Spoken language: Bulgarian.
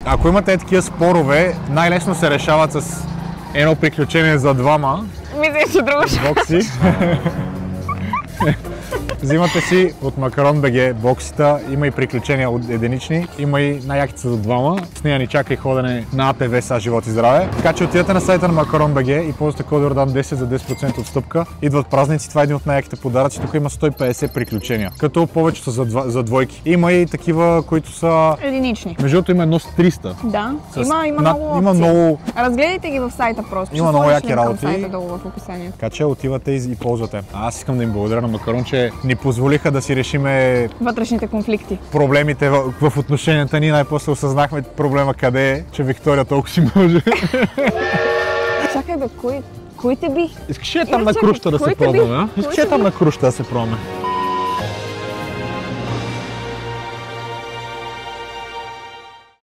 Ако имате такива спорове, най-лесно се решават с едно приключение за двама. Мисля, че друго. Бокси. Взимате си от Макарон БГ боксита, има и приключения от единични, има и най-яките за двама. С нея ни чака и ходене на АПВ са живот и здраве. Така че отидете на сайта на Макарон БГ и ползвате код Йордан 10 за 10% отстъпка. Идват празници, това е един от най-яките подаръци. Тук има 150 приключения, като повечето са за двойки. Има и такива, които са Единични. Между другото има едно с 300. Да, С... има много опции. Има много... Разгледайте ги в сайта просто. Има много яки работи. Сайта долу в описанието. Така че отивате и ползвате. Аз искам да им благодаря на Макарон, че ни позволиха да си решиме вътрешните конфликти. Проблемите в отношенията ни. Най-после осъзнахме проблема къде е, че Виктория толкова си може. Чакай бе, кой те би? Искаш ли там на круща да се пробваме? Искаш ли там на круща да се пробваме?